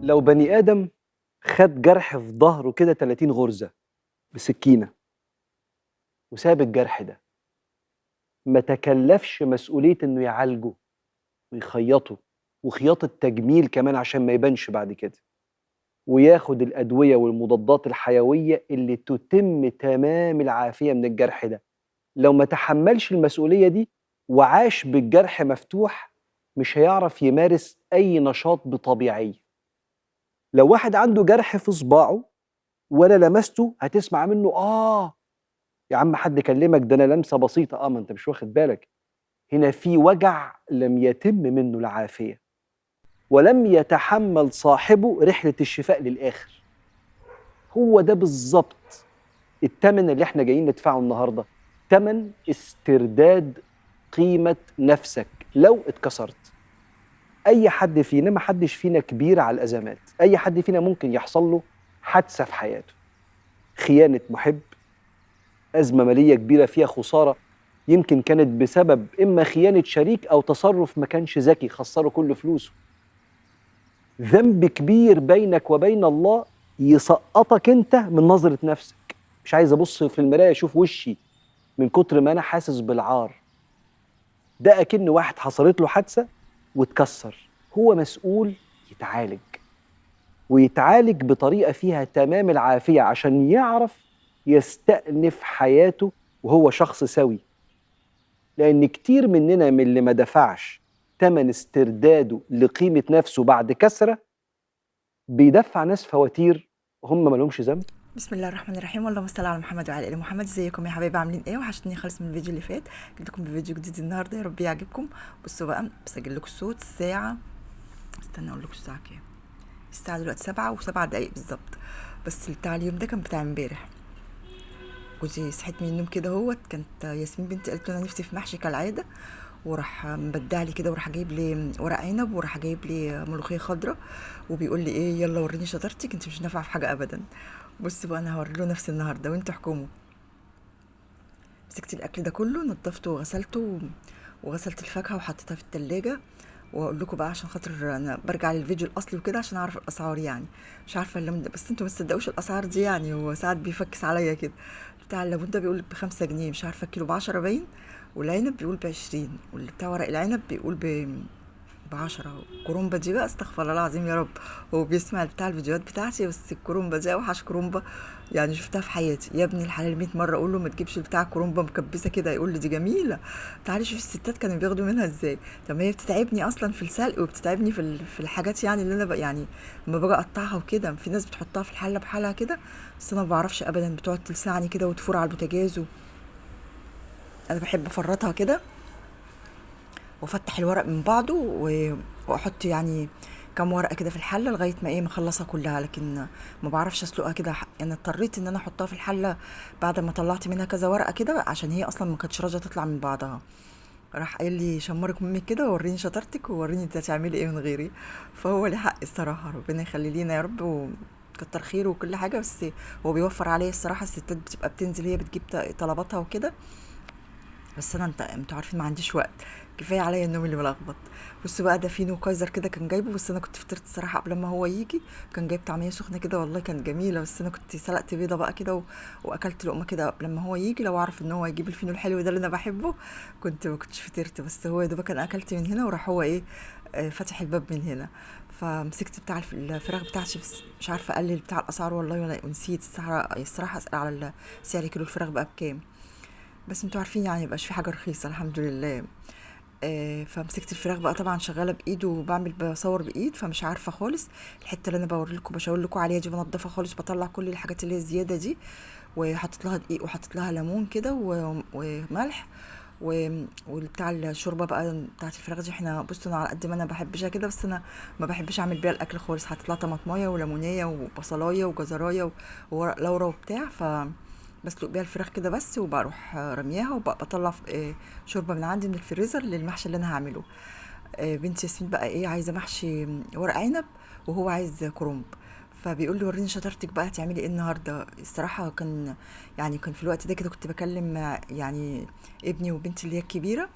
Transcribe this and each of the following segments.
لو بني آدم خد جرح في ضهره كده 30 غرزة بسكينة وساب الجرح ده، ما تكلّفش مسؤولية إنه يعالجه ويخيّطه، وخياطة تجميل كمان عشان ما يبانش بعد كده، وياخد الأدوية والمضادات الحيوية اللي تتم تمام العافية من الجرح ده، لو ما تحمّلش المسؤولية دي وعاش بالجرح مفتوح، مش هيعرف يمارس أي نشاط بطبيعية. لو واحد عنده جرح في صباعه وأنا لمسته هتسمع منّه يا عم حد كلمك ده أنا لمسة بسيطة، ما أنت مش واخد بالك، هنا في وجع لم يتم منه العافية، ولم يتحمل صاحبه رحلة الشفاء للآخر، هو ده بالضبط التمن اللي إحنا جايين ندفعه النهارده، تمن استرداد قيمة نفسك لو اتكسرت. أي حد فينا ما حدش فينا كبير على الأزمات، أي حد فينا ممكن يحصل له حادثة في حياته، خيانة مُحِب، أزمة مالية كبيرة فيها خسارة يمكن كانت بسبب إما خيانة شريك أو تصرُّف ما كانش ذكي خسّره كل فلوسه، ذنب كبير بينك وبين الله يسقّطك أنت من نظرة نَفْسك، مش عايز أبُص في المراية أشوف وشّي من كتر ما أنا حاسس بالعار، ده أكِن واحد حصلت له حادثة واتكسّر، هو مسؤول يتعالج، ويتعالج بطريقة فيها تمام العافية عشان يعرف يستأنف حياته وهو شخص سَوِي. لأن كتير مننا من اللي ما دفعش تمن استرداده لقيمة نفسه بعد كسرة بيدفع ناس فواتير هم ما لهمش ذنب. بسم الله الرحمن الرحيم، اللهم صل على محمد وعلى ال محمد. ازيكم يا حبايبي؟ عاملين ايه؟ وحشتني خالص من الفيديو اللي فات. جبت لكم بفيديو جديد النهارده، يا رب يعجبكم. بصوا بقى، بسجل لكم الصوت الساعه، استنى اقول لكم الساعه كام. الساعه دلوقتي 7:07 بالظبط، بس بتاع اليوم ده كان بتاع امبارح. جوزي صحيت من النوم كده اهوت، كانت ياسمين بنتي قالت له انا نفسي في محشي كالعاده، وراح مبدع لي كده، وراح جايب لي ورق عنب، وراح جايب لي ملوخيه خضراء، وبيقول لي ايه، يلا وريني شطارتك، انت مش نافعه في حاجه ابدا. بصوا بقى، انا هوري له نفسي النهارده وانتوا احكموا. مسكت الاكل ده كله، نضفته وغسلته وغسلت الفاكهه وحطيتها في التلاجة. واقول لكم بقى عشان خاطر انا برجع للفيديو الاصلي وكده عشان اعرف الاسعار يعني. مش عارفه الليمون ده، بس انتوا ما تصدقوش الاسعار دي يعني، هو ساعات بيفكس عليا كده. بتاع الليمون ده بيقول ب5 جنيه، مش عارفه الكيلو ب10 باين، والعنب بيقول ب20، واللي بتاع ورق العنب بيقول ب10. الكرومبا دي بقى استغفر الله العظيم يا رب، هو بيسمع بتاع الفيديوهات بتاعتي، بس الكرومبا دي اوحش كرومبا يعني شفتها في حياتي. يا ابني الحلال 100 مره اقول له ما تجيبش بتاع كرومبا مكبسه كده، يقول لي دي جميله. تعالي شوف الستات كانوا بياخدوا منها ازاي. طب هي بتتعبني اصلا في السلق، وبتتعبني في الحاجات يعني اللي انا يعني لما باجي اقطعها وكده. في ناس بتحطها في الحله بحالها كده، بس انا ما بعرفش ابدا، بتقعد تلسعني كده وتفور على البوتاجاز. انا بحب افرطها كده وافتح الورق من بعضه واحط يعني كام ورقه كده في الحله لغايه ما ايه، ما اخلصها كلها. لكن ما بعرفش اسلقها كده، يعني اضطريت ان انا احطها في الحله بعد ما طلعت منها كذا ورقه كده، عشان هي اصلا ما كانتش راضيه تطلع من بعضها. راح قايل لي شمرك منك كده، ووريني شطارتك، ووريني انت هتعملي ايه من غيري. فهو ليه حق الصراحه، ربنا يخلي لينا يا رب وكتر خيره وكل حاجه. بس هو بيوفر عليا الصراحه. الستات بتبقى بتنزل هي بتجيب طلباتها وكده، بس انا انتوا عارفين ما عنديش وقت، كفايه عليا النوم اللي ملخبط. بصوا بقى، ده فينو كايزر كده كان جايبه، بس انا كنت فطرت الصراحه قبل ما هو يجي. كان جايب طعميه سخنه كده والله كانت جميله، بس انا كنت سلقت بيضه بقى كده واكلت لقمه كده قبل ما هو يجي. لو اعرف ان هو هيجيب الفينو الحلو ده اللي انا بحبه ما كنتش فطرت. بس هو يا دوبك انا اكلت من هنا، وراح هو ايه، فتح الباب من هنا. فمسكت بتاع الفراخ بتاعتي، بس مش عارفه اقلل بتاع الاسعار والله، ولا نسيت الصراحه اسال على سعر كيلو الفراخ بقى بكام. بس انتوا عارفين يعني مبقاش في حاجه رخيصه الحمد لله. فمسكت الفراخ بقى، طبعا شغاله بايد وبعمل بصور بايد، فمش عارفه خالص الحته اللي انا بوري لكم بشاور لكم عليها دي، بنضفها خالص، بطلع كل الحاجات اللي هي الزياده دي، وحطيت لها دقيق، وحطيت لها ليمون كده وملح وبتاع الشوربه بقى بتاعت الفراخ دي. احنا بصوا، انا على قد ما انا بحبشها كده، بس انا ما بحبش اعمل بيها الاكل خالص. حطيت لها طماطمايه وليمونيه وبصلايه وجزرايه وورق لورا وبتاع، بسلق بيها الفراخ كده بس، وبروح رمياها، وبطلع شوربه من عندي من الفريزر للمحشي اللي انا هعمله. بنتي ياسمين بقى ايه، عايزه محشي ورق عنب، وهو عايز كرنب. فبيقول لي وريني شطارتك بقى، هتعملي ايه النهارده. الصراحه كان في الوقت ده كده كنت بكلم يعني ابني وبنتي اللي هي الكبيره،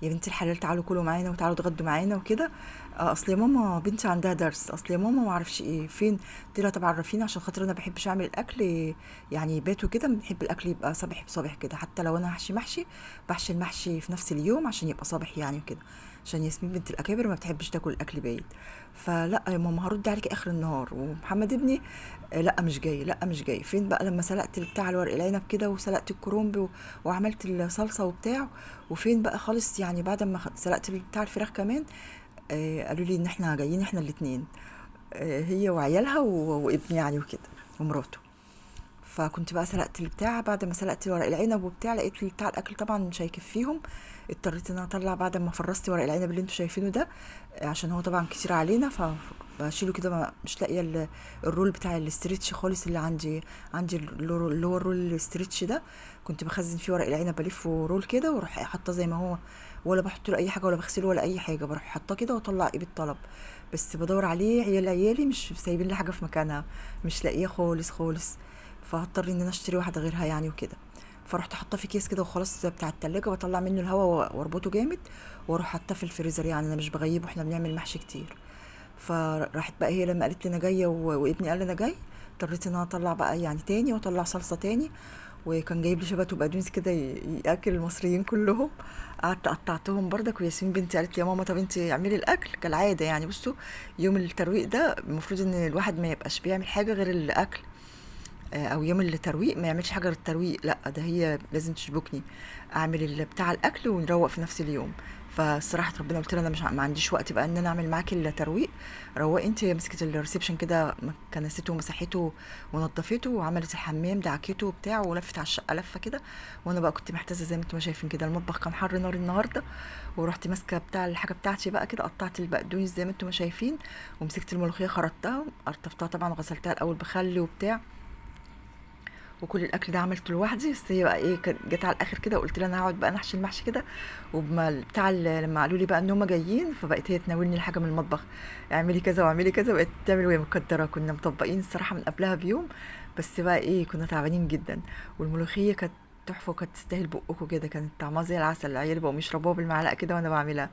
يا بنتي الحلال تعالوا كلوا معانا وتعالوا اتغدوا معانا وكده. اصل يا ماما بنتي عندها درس، اصل يا ماما ما اعرفش ايه فين. قلت لها طب عرفيني عشان خاطر انا بحبش اعمل الاكل يعني بيت وكده، بنحب الاكل يبقى صبح بصبح كده، حتى لو انا هحشي محشي بحشي المحشي في نفس اليوم عشان يبقى صبح يعني وكده، عشان ياسمين بنت الاكابر ما بتحبش تاكل الاكل بايت. فلا يا ماما هرد عليك اخر النهار. ومحمد ابني لا مش جاي، لا مش جاي. فين بقى لما سلقت بتاع الورق العنب كده وسلقت الكرنب وعملت الصلصه وبتاع. وفين بقى خالص يعني بعد ما سلقت بتاع الفراخ كمان، قالوا لي ان احنا جايين احنا الاتنين، هي وعيالها وابني يعني وكده ومراته. فكنت بقى سلقت البتاع، بعد ما سلقت ورق العنب وبتاع لقيت بتاع الاكل طبعا مش هيكفيهم. اضطريت ان انا اطلع بعد ما فرست ورق العنب اللي انتوا شايفينه ده، عشان هو طبعا كتير علينا فبشيله كده. مش لاقيه الرول بتاع الاسترتش خالص اللي عندي اللي هو الرول الاسترتش ده. كنت بخزن فيه ورق العنب، بلفه رول كده واروح حاطاه زي ما هو، ولا بحط له اي حاجه ولا بغسله ولا اي حاجه، بروح حاطاه كده واطلع ايه بالطلب. بس بدور عليه، عيالي مش سايبين لي حاجه في مكانها، مش لاقيه خالص خالص. فهضطر ان انا اشتري واحده غيرها يعني وكده. فرحت حاطاه في كيس كده وخلاص بتاع التلاجة، بطلع منه الهواء واربطه جامد واروح حاطاه في الفريزر. يعني انا مش بغيبه، احنا بنعمل محشي كتير. فراحت بقى هي لما قالت لي انا جايه وابني قال لي انا جاي، اضطريت ان انا اطلع بقى يعني تاني واطلع صلصه تاني. وكان جايب لي شبت وبقدونس كده ياكل المصريين كلهم. قعدت قطعتهم بردك. وياسمين بنتي قالت لي يا ماما طب انتي اعملي الاكل كالعاده. يعني بصوا، يوم الترويق ده المفروض ان الواحد ما يبقاش بيعمل حاجه غير الاكل، او يوم الترويق ما يعملش حاجه غير الترويق. لا ده هي لازم تشبكني اعمل بتاع الاكل ونروق في نفس اليوم. فصراحه ربنا قلت لها انا مش ما عنديش وقت بقى ان انا اعمل معاكي الترويق، روقي انت. مسكت الريسبشن كده، كنسته ومسحته ونضفته وعملت الحمام دعكته وبتاع ولفت على الشقه لفه كده. وانا بقى كنت محتاسه زي ما انتم شايفين كده، المطبخ كان حر نار النهارده. ورحت ماسكه بتاع الحاجه بتاعتي بقى كده، قطعت البقدونس زي ما انتم شايفين، ومسكت الملوخيه خرطتها قرطفتها طبعا وغسلتها الاول بخل وبتاع. وكل الاكل ده عملته لوحدي. بس هي بقى ايه، جت على الاخر كده وقلت لها انا هقعد بقى نحشي المحشي كده. بتاع لما قالوا لي بقى ان هم جايين، فبقت هي تناولني الحاجه من المطبخ، اعملي كذا واعملي كذا. بقت تعمل وهي مقدره. كنا مطبقين الصراحه من قبلها بيوم، بس بقى ايه كنا تعبانين جدا. والملوخيه كانت تحفه وكانت تستاهل بقكم كده، كانت طعمها زي العسل. العيال بقوا يشربوها بالمعلقه كده وانا بعملها.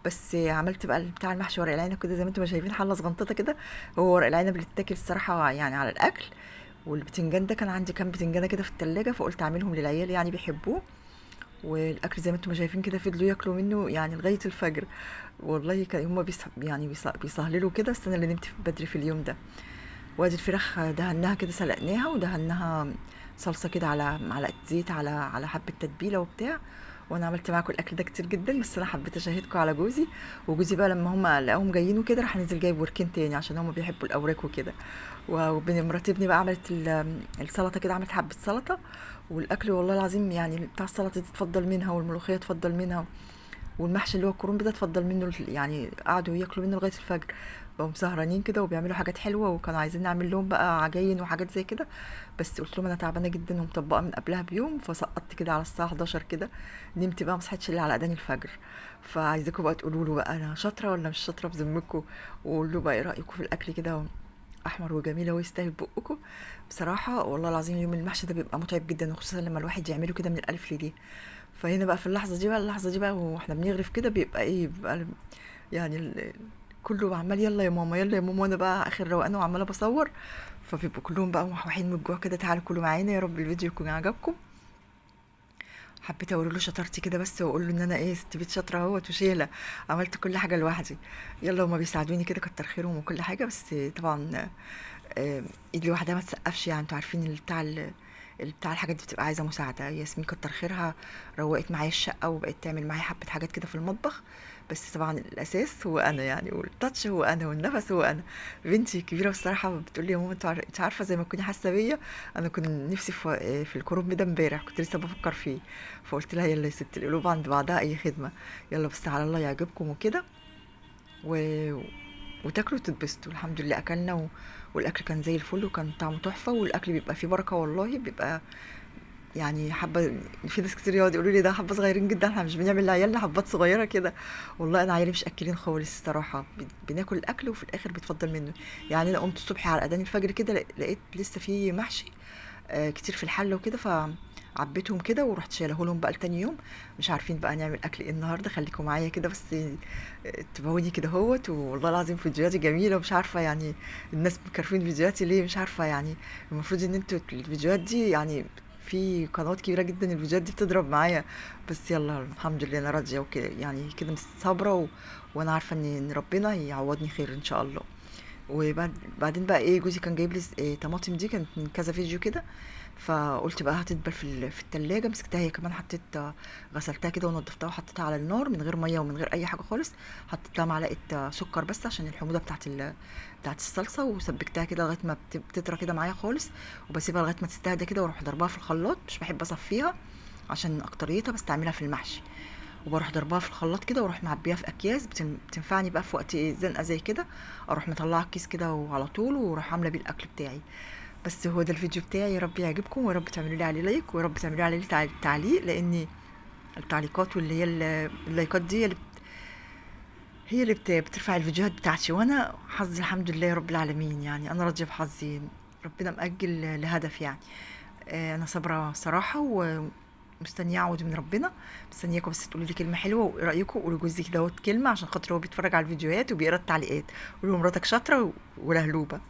بس عملت بقى بتاع المحشي ورق العنب كده زي ما انتم شايفين، حله صغنطه كده. هو ورق العنب اللي اتاكل الصراحه يعني على الاكل. والبتنجان ده كان عندي كام بتنجانه كده في التلاجة، فقلت اعملهم للعيال يعني بيحبوه. والاكل زي ما انتم شايفين كده فضلوا ياكلوا منه يعني لغايه الفجر. والله كان هما يعني بيسهللوا كده، بس انا اللي نمت بدري في اليوم ده. وادي الفراخ دهناها كده، سلقناها ودهناها صلصه كده على معلقه زيت على حبه تتبيله وبتاع. وانا عملت معاكم الاكل ده كتير جدا، بس انا حبيت اشاهدكم على جوزي. وجوزي بقى لما هم لقاهم جايين وكده راح نزل جايب وركين تاني عشان هم بيحبوا الاوراق وكده. مرات ابني بقى عملت السلطه كده، عملت حبه سلطه. والاكل والله العظيم يعني بتاع السلطه دي تفضل منها، والملوخيه تفضل منها، والمحشي اللي هو الكرنب ده اتفضل منه. يعني قعدوا ياكلوا منه لغايه الفجر، بقوا سهرانين كده وبيعملوا حاجات حلوه. وكانوا عايزين نعمل لهم بقى عجاين وحاجات زي كده، بس قلت لهم انا تعبانه جدا ومطبقه من قبلها بيوم. فسقطت كده على الساعه 11 كده، نمت بقى، ما صحيتش الا على اذان الفجر. فعايزاكم بقى تقولوا له بقى انا شاطره ولا مش شاطره بذمكم، وقولوا له بقى ايه رايكم في الاكل كده، احمر وجميله ويستاهل بقكم. بصراحه والله العظيم يوم المحشي ده بيبقى متعب جدا، وخصوصا لما الواحد يعمله كده من الالف لليه. فهنا بقى في اللحظه دي بقى واحنا بنغرف كده، بيبقى ايه، بيبقى يعني كله عمال يلا يا ماما يلا يا ماما، وانا بقى اخر روقان وعماله بصور. فبيبقوا كلهم بقى موحوحين من الجوع كده. تعالوا كلوا معانا، يا رب الفيديو يكون عجبكم. حبيت اوري له شطارتي كده بس، واقول له ان انا ايه ست بيت شاطره اهوت وشيله، عملت كل حاجه لوحدي. يلا هما بيساعدوني كده كتر خيرهم وكل حاجه، بس طبعا ايدي لوحدها ما تسقفش. يعني انتوا عارفين بتاع الحاجات دي بتبقى عايزه مساعده. ياسمين كتر خيرها روقت معايا الشقه وبقت تعمل معايا حبه حاجات كده في المطبخ. بس طبعا الاساس هو انا يعني، والتاتش هو انا، والنفس هو انا. بنتي الكبيره بصراحه بتقول لي يا ماما انت عارفه زي ما تكوني حاسه بيا، انا كنت نفسي في الكرنب ده امبارح، كنت لسه بفكر فيه. فقلت لها يلا يا ست القلوب عند بعضها اي خدمه، يلا بس على الله يعجبكم وكده و... وتاكلوا وتتبسطوا. الحمد لله اكلنا والاكل كان زي الفل وكان طعمه تحفه. والاكل بيبقى فيه بركه والله، بيبقى يعني حبه. في ناس كتير يقعدوا يقولوا لي ده حبه صغيرين جدا، احنا مش بنعمل لعيالنا حبات صغيره كده. والله انا عيالي مش اكلين خالص الصراحه، بناكل الاكل وفي الاخر بتفضل منه. يعني انا قمت الصبح على اذان الفجر كده، لقيت لسه في محشي كتير في الحله وكده. عبيتهم كده ورحت شايله لهم بقى لتاني يوم. مش عارفين بقى نعمل اكل ايه النهارده، خليكم معايا كده بس تبعوني كده اهوت. والله العظيم فيديوهاتي جميله، ومش عارفه يعني الناس مكرفين فيديوهاتي ليه، مش عارفه يعني. المفروض ان انتوا الفيديوهات دي يعني في قنوات كبيره جدا الفيديوهات دي بتضرب معايا، بس يلا الحمد لله انا راضيه وكده يعني كده صابره وانا عارفه ان ربنا يعوضني خير ان شاء الله. وبعدين بقى ايه، جوزي كان جايب لي طماطم دي كانت من كذا فيديو كده، فقلت بقى هتدبل في التلاجة. مسكتها هي كمان، حطيت غسلتها كده ونضفتها وحطيتها على النار من غير ميه ومن غير اي حاجه خالص. حطيت لها معلقه سكر بس عشان الحموضه بتاعت الصلصه، وسبكتها كده لغايه ما بتطرى كده معايا خالص، وبسيبها لغايه ما تستهدى كده، واروح ضربها في الخلاط. مش بحب اصفيها عشان اكتريتها بستعملها في المحشي، وبروح ضربها في الخلاط كده واروح معبيها في اكياس بتنفعني بقى في وقت زنقه زي كده. اروح مطلعه الكيس كده وعلى طول واروح عامله بيه الاكل بتاعي. بس هو ده الفيديو بتاعي، يا رب يعجبكم، ويا رب تعملوا لي عليه لايك، ويا رب تعملوا لي عليه تعليق، لان التعليقات واللي هي اللايكات دي هي اللي بترفع الفيديوهات بتاعتي. وانا حظي الحمد لله يا رب العالمين، يعني انا راضيه بحظي، ربنا مأجل لهدف يعني. انا صابره صراحه ومستنيه عوض من ربنا. مستنياكم بس تقولوا لي كلمه حلوه، وايه رايكم؟ قولوا جوزي كده كلمه عشان خاطر هو بيتفرج على الفيديوهات وبيقرا التعليقات. قولوا مراتك شاطره ولهلوبه.